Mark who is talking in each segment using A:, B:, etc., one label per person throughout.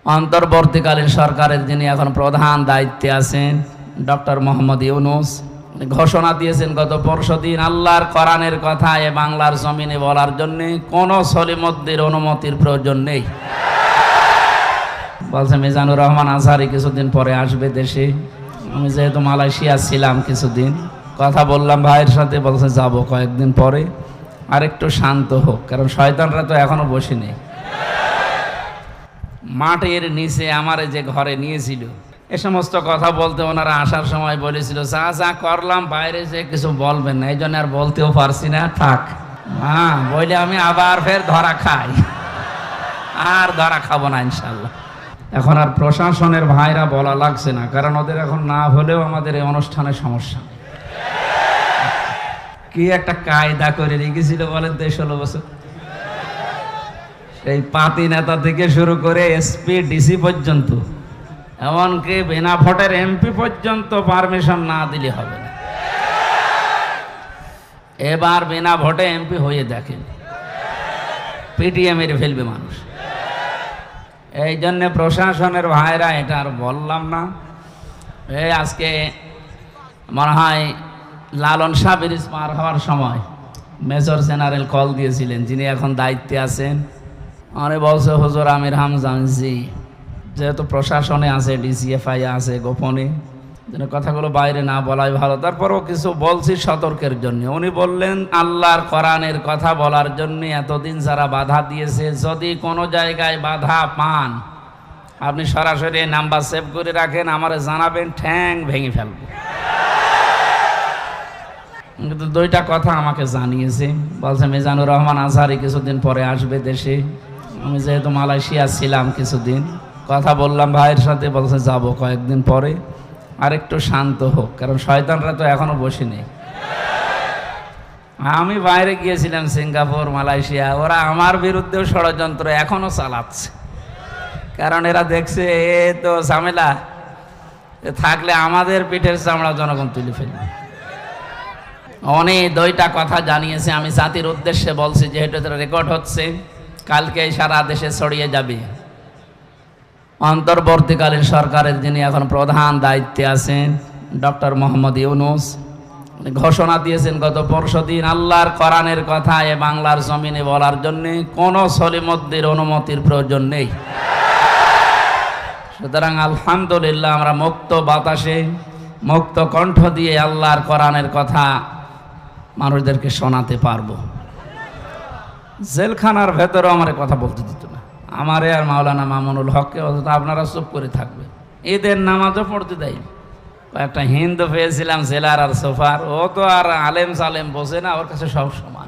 A: অন্তর্বর্তীকালীন সরকারের যিনি এখন প্রধান দায়িত্বে আছেন ডক্টর মোহাম্মদ ইউনূস ঘোষণা দিয়েছেন গত পরশুদিন আল্লাহর কোরআনের কথা এ বাংলার জমিনে বলার জন্য কোনো সলিমুদ্দির অনুমতির প্রয়োজন নেই। বলছে মিজানুর রহমান আজহারি কিছুদিন পরে আসবে দেশে। আমি যেহেতু মালয়েশিয়া ছিলাম কিছুদিন, কথা বললাম ভাইয়ের সাথে, বলছে যাব কয়েকদিন পরে, আর একটু শান্ত হোক, কারণ শয়তানরা তো এখনো বসে নেই। মাটির নিচে আমার যে ঘরে নিয়েছিল এ সমস্ত কথা বলতে ওনারা আসার সময় বলেছিল যা যা করলাম বাইরে যে কিছু বলবেন না, এই জন্য আর বলতেও পারছি না, থাক। হ্যাঁ বলে আমি আবার ফের ধরা খাই, আর ধরা খাবো না ইনশাল্লাহ। এখন আর প্রশাসনের ভাইরা বলা লাগছে না, কারণ ওদের এখন না হলেও আমাদের এই অনুষ্ঠানের সমস্যা। কি একটা কায়দা করে রেখেছিল বলেন তো 16 বছর, সেই পাতি নেতা থেকে শুরু করে এসপি ডিসি পর্যন্ত, এমনকি বিনা ভোটের এমপি পর্যন্ত পারমিশন না দিলে হবে না। এবার বিনা ভোটে এমপি হয়ে দেখেন, পিটিএ মেরে ফেলবে মানুষ। এই জন্য প্রশাসনের ভাইরা, এটা আর বললাম না। এই আজকে মনে হয় লালন শাহ ব্রিজ পার হওয়ার সময় মেজর জেনারেল কল দিয়েছিলেন, যিনি এখন দায়িত্বে আছেন। আরে বলছে হুজুর আমির হামজান জি, যেহেতু প্রশাসনে আছে, ডিসিএফআই আছে, গোপনে কথাগুলো বাইরে না বলাই ভালো, তারপরও কিছু বলছি সতর্কের জন্য। উনি বললেন আল্লাহর কোরআনের কথা বলার জন্য এতদিন যারা বাধা দিয়েছে, যদি কোনো জায়গায় বাধা পান আপনি সরাসরি নাম্বার সেভ করে রাখেন, আমারে জানাবেন, ঠ্যাং ভেঙে ফেলব। কিন্তু দুইটা কথা আমাকে জানিয়েছে, বলছে মিজানুর রহমান আজহারি কিছুদিন পরে আসবে দেশে। আমি যেহেতু মালয়েশিয়া ছিলাম কিছুদিন, কথা বললাম ভাইয়ের সাথে, বলছে যাব কয়েকদিন পরে, আর একটু শান্ত হোক, কারণ শয়তানরা তো এখনো বসে নেই। আমি বাইরে গিয়েছিলাম সিঙ্গাপুর, মালয়েশিয়া, ওরা আমার বিরুদ্ধেও ষড়যন্ত্র এখনো চালাচ্ছে, কারণ এরা দেখছে এ তো ঝামেলা থাকলে আমাদের পিঠের চামড়া জনগণ তুলে ফেলবে। অনেক দুইটা কথা জানিয়েছে, আমি জাতির উদ্দেশ্যে বলছি, যেহেতু এটা রেকর্ড হচ্ছে, কালকে সারা দেশে ছড়িয়ে যাবে। অন্তর্বর্তীকালীন সরকারের যিনি এখন প্রধান দায়িত্বে আছেন ডক্টর মোহাম্মদ ইউনূস ঘোষণা দিয়েছেন গত পরশুদিন আল্লাহর কোরআনের কথা এ বাংলার জমিনে বলার জন্য কোনো সলিমুদ্দির অনুমতির প্রয়োজন নেই। সুতরাং আলহামদুলিল্লাহ আমরা মুক্ত বাতাসে, মুক্ত কণ্ঠ দিয়ে আল্লাহর কোরআনের কথা মানুষদেরকে শোনাতে পারবো। জেলখানার ভেতরেও আমার কথা বলতে দিত না, আমারে আর মাওলানা মামুনুল হককে, অথচ আপনারা চুপ করে থাকবে। ঈদের নামাজও পড়তে দেয়। একটা হিন্দু পেয়েছিলাম জেলার আর সোফার, ও তো আর আলেম সালেম বোঝে না, ওর কাছে সব সমান।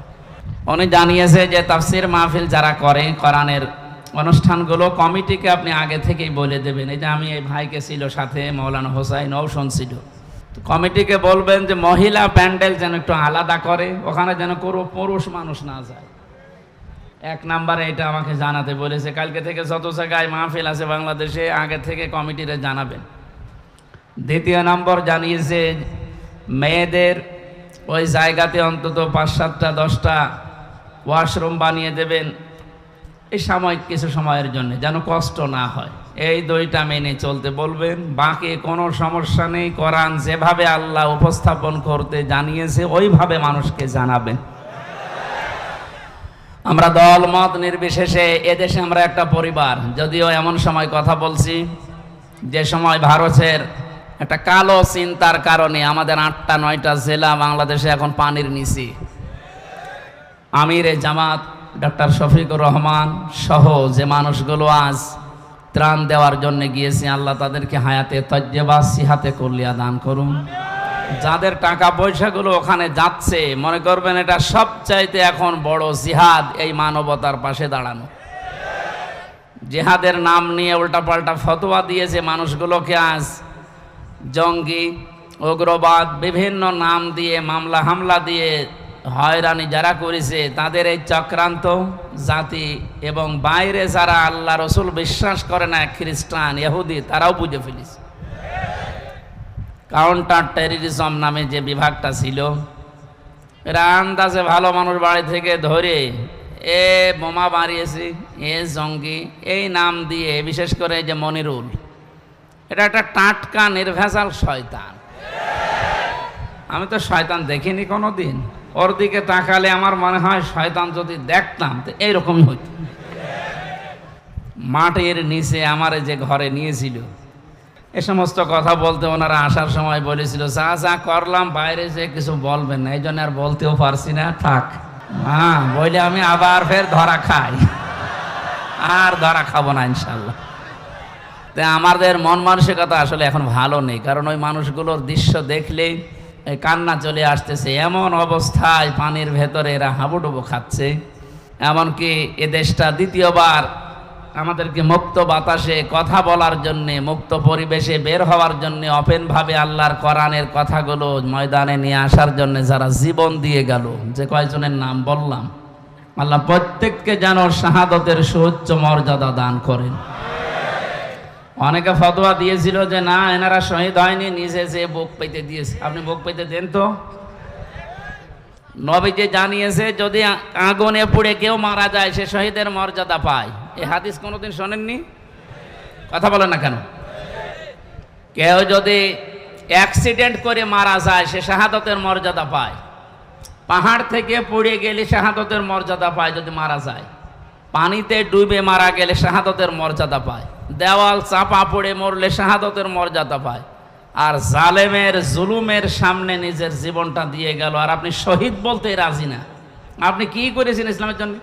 A: উনি জানিয়েছে যে তাফসির মাহফিল যারা করে, কোরআনের অনুষ্ঠানগুলো কমিটিকে আপনি আগে থেকেই বলে দেবেন। এই যে আমি এই ভাইকে ছিল সাথে, মৌলানা হোসাইন ও শুনছিল, কমিটিকে বলবেন যে মহিলা প্যান্ডেল যেন একটু আলাদা করে, ওখানে যেন কোনো পুরুষ মানুষ না যায়। এক নাম্বারে এটা আমাকে জানাতে বলেছে। কালকে থেকে যত জায়গায় মাহফিল আছে বাংলাদেশে আগে থেকে কমিটিরে জানাবেন। দ্বিতীয় নম্বর জানিয়েছে মেয়েদের ওই জায়গাতে অন্তত 5-7টা 10টা ওয়াশরুম বানিয়ে দেবেন, এই সাময়িক কিছু সময়ের জন্য, যেন কষ্ট না হয়। এই দুইটা মেনে চলতে বলবেন। বাকি কোনো সমস্যা নেই, কোরআন যেভাবে আল্লাহ উপস্থাপন করতে জানিয়েছে ওইভাবে মানুষকে জানাবেন। আমরা দল মত নির্বিশেষে এদেশে আমরা একটা পরিবার। যদিও এমন সময় কথা বলছি যে সময় ভারতের একটা কালো চিন্তার কারণে আমাদের 8টা-9টা জেলা বাংলাদেশে এখন পানির নিচে। আমিরে জামাত ডক্টর শফিকুর রহমান সহ যে মানুষগুলো আজ ত্রাণ দেওয়ার জন্য গিয়েছে, আল্লাহ তাদেরকে হায়াতে তজ্জেবা সিহাতে কল্যাণ দান করুন। যাদের টাকা পয়সাগুলো ওখানে যাচ্ছে, মনে করবেন এটা সবচাইতে এখন বড় জিহাদ, এই মানবতার পাশে দাঁড়ানো। জিহাদের নাম নিয়ে উল্টাপাল্টা ফতোয়া দিয়েছে মানুষগুলোকে, আজ জঙ্গি, উগ্রবাদ বিভিন্ন নাম দিয়ে মামলা হামলা দিয়ে হয়রানি যারা করেছে, তাদের এই চক্রান্ত জাতি এবং বাইরে যারা আল্লাহ রসুল বিশ্বাস করে না, খ্রিস্টান, ইহুদি, তারাও বুঝে ফেলেছে। কাউন্টার টেররিজম নামে যে বিভাগটা ছিল, এরা আন্দাজে ভালো মানুষ বাড়ি থেকে ধরে এ বোমা বাড়িয়েছি, এ জঙ্গি, এই নাম দিয়ে, বিশেষ করে যে মনিরুল, এটা একটা টাটকা নির্ভেজাল শয়তান। আমি তো শয়তান দেখিনি কোনো দিন, ওর দিকে তাকালে আমার মনে হয় শয়তান যদি দেখতাম তো এইরকমই হইত। মাটির নিচে আমার যে ঘরে নিয়েছিল, এ সমস্ত কথা বলতে ওনারা আসার সময় বলেছিল, যা যা করলাম বাইরে যে কিছু বলবেন না, এই জন্য আর বলতেও পারছি না, থাক। হ্যাঁ, বলে আমি আবার ফের ধরা খাই, আর ধরা খাবো না ইনশাল্লাহ। তো আমাদের মন মানসিকতা আসলে এখন ভালো নেই, কারণ ওই মানুষগুলোর দৃশ্য দেখলেই কান্না চলে আসতেছে। এমন অবস্থায় পানির ভেতরে এরা হাবুডুবু খাচ্ছে। এমনকি এ দেশটা দ্বিতীয়বার আমাদেরকে মুক্ত বাতাসে কথা বলার জন্যে, মুক্ত পরিবেশে বের হওয়ার জন্যে, ওপেনভাবে আল্লাহর কোরআনের কথাগুলো ময়দানে নিয়ে আসার জন্য যারা জীবন দিয়ে গেল, যে কয়েকজনের নাম বললাম, আল্লাহ প্রত্যেককে যেন শাহাদতের সুউচ্চ মর্যাদা দান করেন। অনেকে ফতোয়া দিয়েছিল যে না, এনারা শহীদ হয়নি, নিজে যে বুক পেতে দিয়েছে। আপনি বুক পেতে দেন তো। নবীজি জানিয়েছে যদি আগুনে পুড়ে কেউ মারা যায় সে শহীদের মর্যাদা পায়। এই হাদিস কোনোদিন শোনেননি? কথা বলেন না কেন? কেউ যদি অ্যাক্সিডেন্ট করে মারা যায় সে শাহাদতের মর্যাদা পায়। পাহাড় থেকে পড়ে গেলে শাহাদতের মর্যাদা পায় যদি মারা যায়। পানিতে ডুবে মারা গেলে শাহাদতের মর্যাদা পায়। দেওয়াল চাপা পড়ে মরলে শাহাদতের মর্যাদা পায়। আর জালেমের জুলুমের সামনে নিজের জীবনটা দিয়ে গেল, আর আপনি শহীদ বলতে রাজি না। আপনি কি করেছেন ইসলামের জন্য?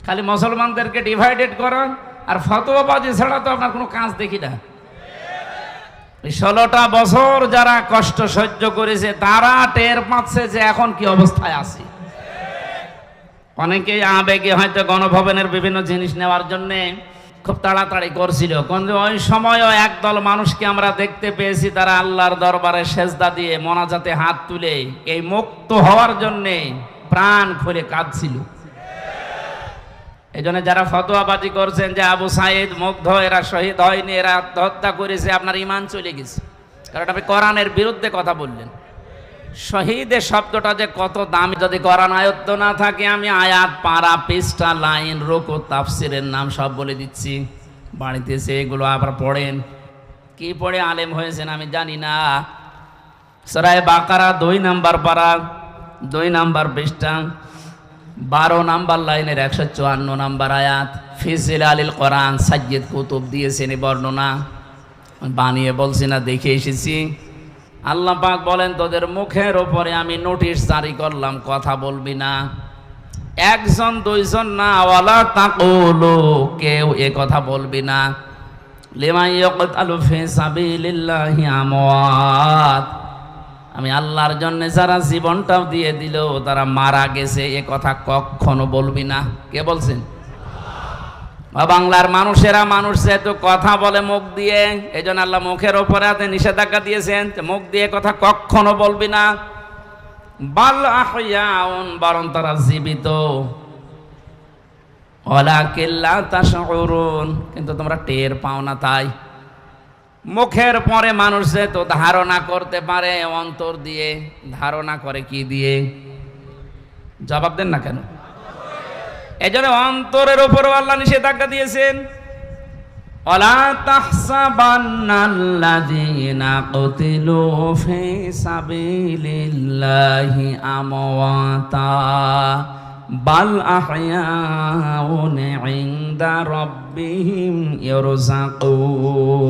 A: খালি মুসলমানদেরকে ডিভাইডেড করেন আর ফতোয়াবাজি ছাড়া তো আপনার কোনো কাজ দেখি না। 16টা বছর যারা কষ্ট সহ্য করেছে তারা টের পাচ্ছে যে এখন কি অবস্থায় আছে। অনেকেই আবেগে হয়তো গণভবনের বিভিন্ন জিনিস নেওয়ার জন্য খুব তাড়াতাড়ি করছিল, কিন্তু ওই সময়ও একদল মানুষকে আমরা দেখতে পেয়েছি তারা আল্লাহর দরবারে সেজদা দিয়ে মোনাজাতে হাত তুলে এই মুক্ত হওয়ার জন্যে প্রাণ খুলে কাঁদছিল। এই জন্য যারা ফতোয়াবাজি করছেন যে আবু সাইদ মুগ্ধ, এরা শহীদ হয়নি, এরা আত্মহত্যা করেছে, আপনার ইমান চলে গেছে, কারণ আপনি কোরআনের বিরুদ্ধে কথা বললেন। শহীদের শব্দটা যে কত দামি, যদি কোরআন আয়ত্ত না থাকে আমি আয়াত, পারা, পৃষ্ঠা, লাইন, রুকু, তাফসিরের নাম সব বলে দিচ্ছি। বাড়িতে এসে এগুলো আবার পড়েন। কি পড়ে আলেম হয়েছেন আমি জানি না। সূরা বাকারা 2 নাম্বার পারা, 2 নাম্বার পৃষ্ঠা, 12 নাম্বার লাইনের 154 নাম্বার আয়াত। ফি জিলালিল কোরআন, সাজ্জিদ কুতুব দিয়েছেন এই বর্ণনা, বানিয়ে বলছি না, দেখে এসেছি। আল্লাহ পাক বলেন তোদের মুখের ওপরে আমি নোটিশ জারি করলাম, কথা বলবি না। একজন দুইজন না, ওয়ালা তাকুলু, কেউ এ কথা বলবি না। লিমান ইয়াকতালু ফি সাবিলিল্লাহি আমওয়াত, আমি আল্লাহর জন্য যারা জীবনটাও দিয়ে দিল তারা মারা গেছে, এ কথা কখনো বলবি না। কে বলছেন? বাংলার মানুষেরা, মানুষ যেহেতু কথা বলে মুখ দিয়ে, এই জন্য আল্লাহ মুখের ওপরে হাতে নিষেধাজ্ঞা দিয়েছেন, মুখ দিয়ে কথা কখনো বলবি না। বাল আহইয়াউন, বরং তারা জীবিত। ওয়ালাকিন লা তাশউরুন, কিন্তু তোমরা টের পাও না। তাই মুখের পরে মানুষ যেহেতু ধারণা করতে পারে, অন্তর দিয়ে ধারণা করে কি দিয়ে? জবাব দেন না কেন? এজন্য অন্তরের উপরও আল্লাহ নিষেধাজ্ঞা দিয়েছেন। ওয়ালা তাহসাবান্নাল্লাযীনা কুতিলু ফি সাবিলিল্লাহি আমওয়াতা বাল আহইয়াউন ইনদা রাব্বিহিম ইয়ারযাকুন।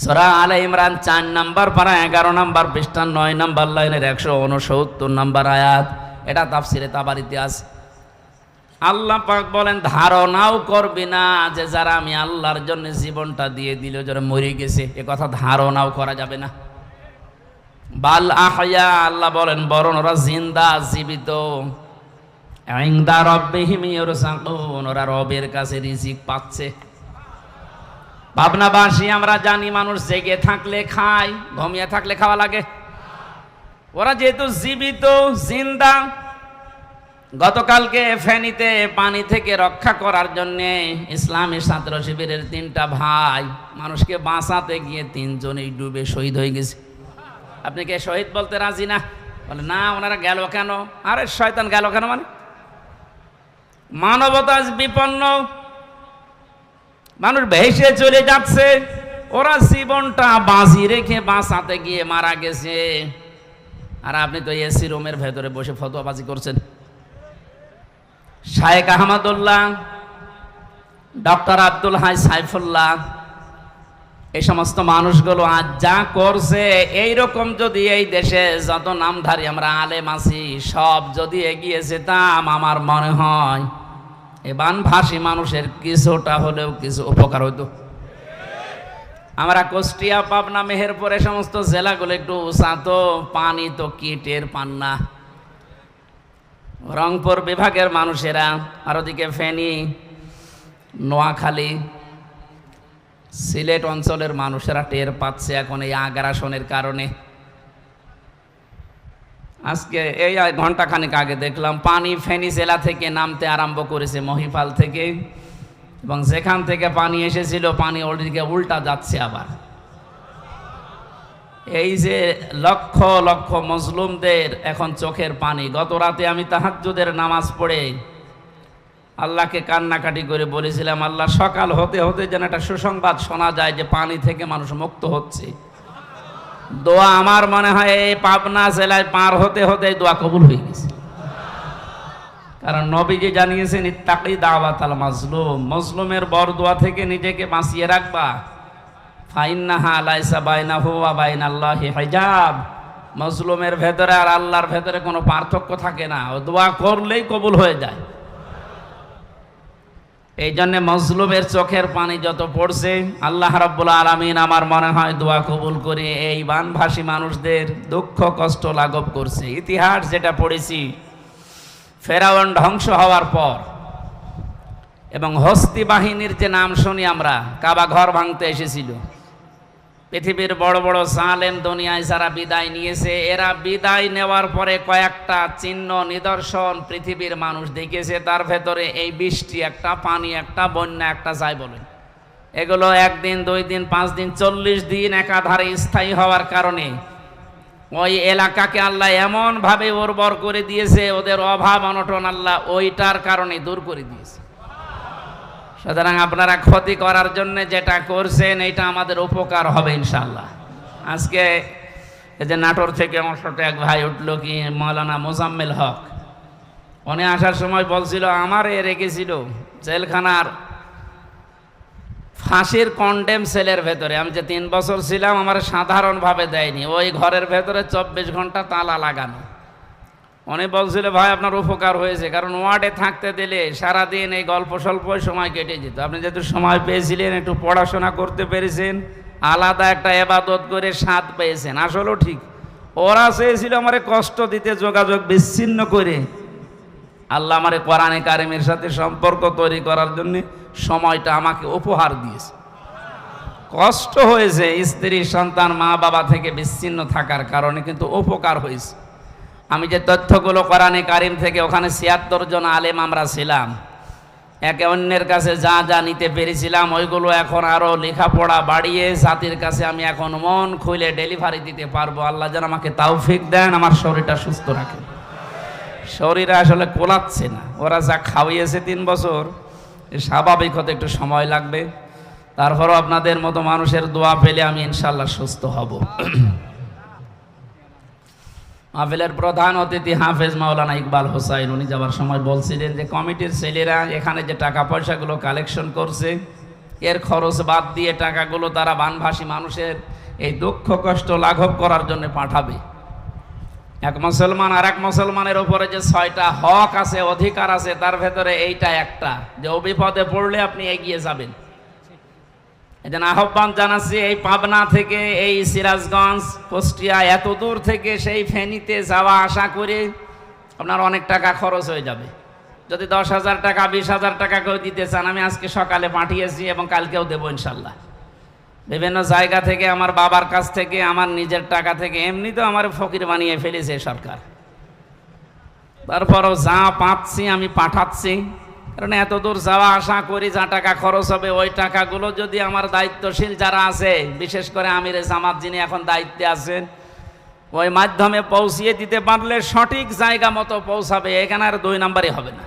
A: সূরা আলে ইমরান 4 নাম্বার পারা 11 নাম্বার পৃষ্ঠা 9 নাম্বার লাইনের 169 নাম্বার আয়াত। এটা তাফসিরে তাবারিতে আছে। আল্লাহ পাক বলেন ধারণাও করবি না যে যারা আমি আল্লাহর জন্য জীবনটা দিয়ে দিল যারা মরে গেছে, এ কথা ধারণাও করা যাবে না। বাল আহইয়া, আল্লাহ বলেন বরং ওরা জিন্দা, জীবিত। ইনদা রাব্বিহিম ইয়ারযাকুন, ওরা রবের কাছে রিজিক পাচ্ছে। ভাবনাবাসী আমরা জানি মানুষ জেগে থাকলে খায়, ঘুমিয়ে থাকলে খাওয়া লাগে। ওরা যেহেতু জীবিত, জিন্দা। গতকালকে ফেনীতে পানি থেকে রক্ষা করার জন্যে ইসলামী ছাত্র শিবিরের 3টা ভাই মানুষকে বাঁচাতে গিয়ে 3 জনেই ডুবে শহীদ হয়ে গেছে। আপনি কে শহীদ বলতে রাজি না? বলে না ওনারা গেল কেন? আরে শয়তান গেল কেন মানে মানবতা আজ বিপন্ন, মানুষ ভেসে চলে যাচ্ছে, ওরা জীবনটা বাজি রেখে বাঁচাতে গিয়ে মারা গেছে, আর আপনি তো এসি রুমের ভেতরে বসে ফতোয়াবাজি করছেন। শায়েখ আহমদুল্লাহ, ডক্টর আব্দুল হাই সাইফুল্লাহ, এই সমস্ত মানুষগুলো আজ যা করছে, এইরকম যদি এই দেশে যত নামধারী আমরা আলেম আছি সব যদি এগিয়ে যেতাম, আমার মনে হয় এই বানভাসী মানুষের কিছুটা হলেও কিছু উপকার হইতো। আমরা কুষ্টিয়া, পাবনা, মেহেরপুর এই সমস্ত জেলাগুলো একটু উঁচা, তো পানি তো কি টের পান না। রংপুর বিভাগের মানুষেরা, আর ওদিকে ফেনী, নোয়াখালী, সিলেট অঞ্চলের মানুষেরা টের পাচ্ছে এখন এই আগ্রাসনের কারণে। আজকে এই ঘন্টাখানেক আগে দেখলাম পানি ফেনী জেলা থেকে নামতে আরম্ভ করেছে, মহিপাল থেকে, এবং যেখান থেকে পানি এসেছিল পানি ওদিকে উল্টা যাচ্ছে আবার। এই যে লক্ষ লক্ষ মজলুমদের এখন চোখের পানি। গত রাতে আমি তাহাজ্জুদের নামাজ পড়ে আল্লাহকে কান্নাকাটি করে বলেছিলাম, আল্লাহ সকাল হতে হতে যেন একটা সুসংবাদ শোনা যায় যে পানি থেকে মানুষ মুক্ত হচ্ছে। দোয়া আমার মনে হয় এই পাবনা জেলায় পার হতে হতে দোয়া কবুল হয়ে গেছে, কারণ নবীজি জানিয়েছেন ইত্তাকি দাওয়াতাল মাজলুম, মজলুমের বরদোয়া থেকে নিজেকে বাঁচিয়ে রাখবা। ফাইন্নাহা লাইসা বাইনাহু ওয়া বাইনাল্লাহি হিজাব, মজলুমের ভেতরে আর আল্লাহর ভেতরে কোনো পার্থক্য থাকে না, ও দোয়া করলেই কবুল হয়ে যায়। এই জন্য মজলুমের চোখের পানি যত পড়ছে, আল্লাহ রাব্বুল আলামিন আমার মনে হয় দোয়া কবুল করে এই বানভাসী মানুষদের দুঃখ কষ্ট লাঘব করছে। ইতিহাস যেটা পড়েছি, ফেরাউন ধ্বংস হওয়ার পর এবং হস্তি বাহিনীর যে নাম শুনি আমরা, কাবা ঘর ভাঙতে এসেছিল, পৃথিবীর বড় বড় জালেম দুনিয়ায় যারা বিদায় নিয়েছে, এরা বিদায় নেওয়ার পরে কয়েকটা চিহ্ন নিদর্শন পৃথিবীর মানুষ দেখেছে। তার ভেতরে এই বৃষ্টি একটা, পানি একটা, বন্যা একটা, যাই বলেন, এগুলো একদিন, 2 দিন, 5 দিন, 40 দিন একাধারে স্থায়ী হওয়ার কারণে ওই এলাকাকে আল্লাহ এমন ভাবে উর্বর করে দিয়েছে, ওদের অভাব অনটন আল্লাহ ওইটার কারণে দূর করে দিয়েছে। সুতরাং আপনারা ক্ষতি করার জন্য যেটা করছেন, এটা আমাদের উপকার হবে ইনশাআল্লাহ। আজকে এই যে নাটোর থেকে আমার সাথে এক ভাই উঠলো, কি মাওলানা মোজাম্মেল হক, উনি আসার সময় বলছিল আমারে রেখেছিল জেলখানার ফাঁসির কন্ডেম সেলের ভেতরে। আমি যে 3 বছর ছিলাম, আমার সাধারণভাবে দেয়নি, ওই ঘরের ভেতরে 24 ঘন্টা তালা লাগানো। উনি বলছিল ভাই আপনার উপকার হয়েছে, কারণ ওয়ার্ডে থাকতে দিলে সারাদিন এই গল্প স্বল্প সময় কেটে যেত। আপনি যেহেতু সময় পেয়েছিলেন, একটু পড়াশোনা করতে পেরেছেন, আলাদা একটা এবাদত করে স্বাদ পেয়েছেন। আসলেও ঠিক, ওরা চেয়েছিল আমারে কষ্ট দিতে, যোগাযোগ বিচ্ছিন্ন করে। আল্লাহ আমারে কোরআনে কারিমের সাথে সম্পর্ক তৈরি করার জন্য সময়টা আমাকে উপহার দিয়েছে। কষ্ট হয়েছে স্ত্রী, সন্তান, মা বাবা থেকে বিচ্ছিন্ন থাকার কারণে, কিন্তু উপকার হয়েছে। আমি যে তথ্যগুলো কোরআনে কারিম থেকে, ওখানে 76 জন আলেম আমরা ছিলাম, একে অন্যের কাছে যা যা নিতে পেরেছিলাম, ওইগুলো এখন আরও লেখাপড়া বাড়িয়ে জাতির কাছে আমি এখন মন খুলে ডেলিভারি দিতে পারবো। আল্লাহ যেন আমাকে তাওফিক দেন, আমার শরীরটা সুস্থ রাখেন। শরীরে আসলে কোলাচ্ছে না, ওরা যা খাওয়িয়েছে 3 বছর, স্বাভাবিক হতে একটু সময় লাগবে। তারপরও আপনাদের মতো মানুষের দোয়া পেলে আমি ইনশাল্লাহ সুস্থ হব। মাহফিলের প্রধান অতিথি হাফেজ মাওলানা ইকবাল হোসাইন, উনি যাওয়ার সময় বলছিলেন যে কমিটির ছেলেরা এখানে যে টাকা পয়সাগুলো কালেকশন করছে, এর খরচ বাদ দিয়ে টাকাগুলো তারা বানভাসী মানুষের এই দুঃখ কষ্ট লাঘব করার জন্য পাঠাবে। এক মুসলমান আর এক মুসলমানের উপরে যে 6টা হক আছে, অধিকার আছে, তার ভেতরে এইটা একটা, যে ও বিপদে পড়লে আপনি এগিয়ে যাবেন। এই জন্য আহ্বান জানাচ্ছি, এই পাবনা থেকে, এই সিরাজগঞ্জ, কুষ্টিয়া, এত দূর থেকে সেই ফেনীতে যাওয়া আসা করে আপনার অনেক টাকা খরচ হয়ে যাবে। যদি 10,000 টাকা, 20,000 টাকা কেউ দিতে চান, আমি আজকে সকালে পাঠিয়েছি এবং কালকেও দেবো ইনশাল্লাহ। বিভিন্ন জায়গা থেকে, আমার বাবার কাছ থেকে, আমার নিজের টাকা থেকে, এমনি তো আমার ফকির বানিয়ে ফেলেছে সরকার, তারপরও যা পাচ্ছি আমি পাঠাচ্ছি। কারণ এত দূর যাওয়া আসা করি, যা টাকা খরচ হবে, ওই টাকাগুলো যদি আমার দায়িত্বশীল যারা আছে, বিশেষ করে আমিরে জামাত যিনি এখন দায়িত্বে আছেন, ওই মাধ্যমে পৌঁছিয়ে দিতে পারলে সঠিক জায়গা মতো পৌঁছাবে, এখানে আর 2 নাম্বারই হবে না।